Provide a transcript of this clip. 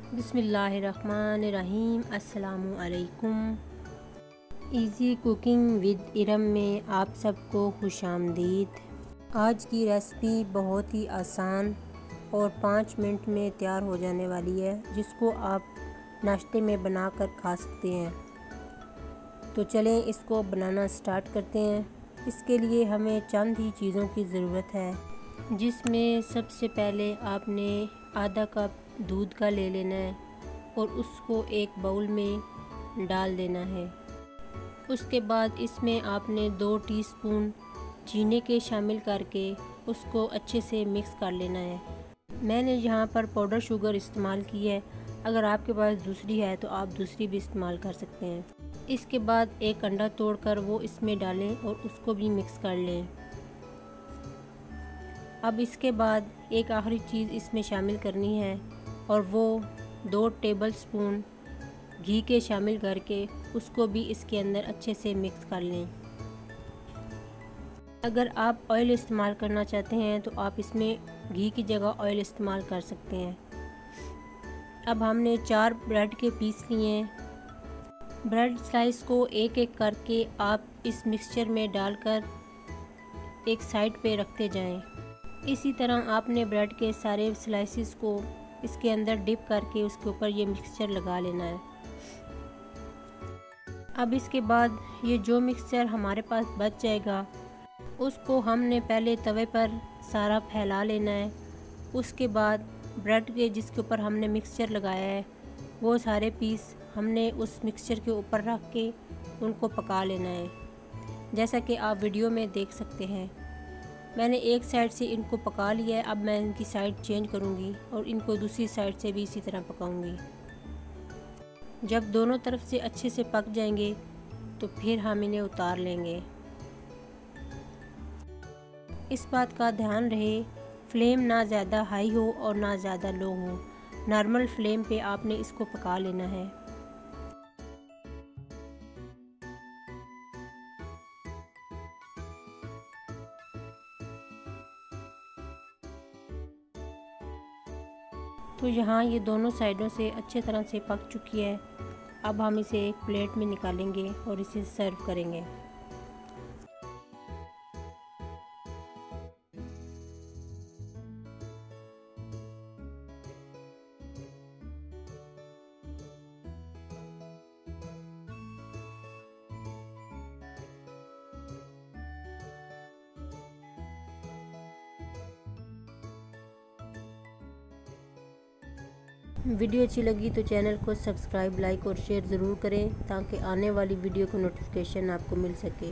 बिस्मिल्लाहिर्रहमानिर्रहीम। अस्सलामु अलैकुम। इजी कुकिंग विद इरम में आप सबको खुशामदीद। आज की रेसिपी बहुत ही आसान और 5 मिनट में तैयार हो जाने वाली है, जिसको आप नाश्ते में बनाकर खा सकते हैं। तो चलें इसको बनाना स्टार्ट करते हैं। इसके लिए हमें चंद ही चीज़ों की ज़रूरत है, जिसमें सबसे पहले आपने आधा कप दूध का ले लेना है और उसको एक बाउल में डाल देना है। उसके बाद इसमें आपने 2 टीस्पून चीनी के शामिल करके उसको अच्छे से मिक्स कर लेना है। मैंने यहाँ पर पाउडर शुगर इस्तेमाल की है, अगर आपके पास दूसरी है तो आप दूसरी भी इस्तेमाल कर सकते हैं। इसके बाद एक अंडा तोड़कर वो इसमें डालें और उसको भी मिक्स कर लें। अब इसके बाद एक आखिरी चीज़ इसमें शामिल करनी है और वो 2 टेबलस्पून घी के शामिल करके उसको भी इसके अंदर अच्छे से मिक्स कर लें। अगर आप ऑयल इस्तेमाल करना चाहते हैं तो आप इसमें घी की जगह ऑयल इस्तेमाल कर सकते हैं। अब हमने 4 ब्रेड के पीस लिए हैं। ब्रेड स्लाइस को एक एक करके आप इस मिक्सचर में डालकर एक साइड पे रखते जाएं। इसी तरह आपने ब्रेड के सारे स्लाइसिस को इसके अंदर डिप करके उसके ऊपर ये मिक्सचर लगा लेना है। अब इसके बाद ये जो मिक्सचर हमारे पास बच जाएगा उसको हमने पहले तवे पर सारा फैला लेना है। उसके बाद ब्रेड के जिसके ऊपर हमने मिक्सचर लगाया है वो सारे पीस हमने उस मिक्सचर के ऊपर रख के उनको पका लेना है। जैसा कि आप वीडियो में देख सकते हैं, मैंने एक साइड से इनको पका लिया है। अब मैं इनकी साइड चेंज करूँगी और इनको दूसरी साइड से भी इसी तरह पकाऊँगी। जब दोनों तरफ से अच्छे से पक जाएंगे तो फिर हम इन्हें उतार लेंगे। इस बात का ध्यान रहे, फ्लेम ना ज़्यादा हाई हो और ना ज़्यादा लो हो। नॉर्मल फ्लेम पे आपने इसको पका लेना है। तो यहाँ ये दोनों साइडों से अच्छे तरह से पक चुकी है। अब हम इसे एक प्लेट में निकालेंगे और इसे सर्व करेंगे। वीडियो अच्छी लगी तो चैनल को सब्सक्राइब, लाइक और शेयर ज़रूर करें ताकि आने वाली वीडियो को नोटिफिकेशन आपको मिल सके।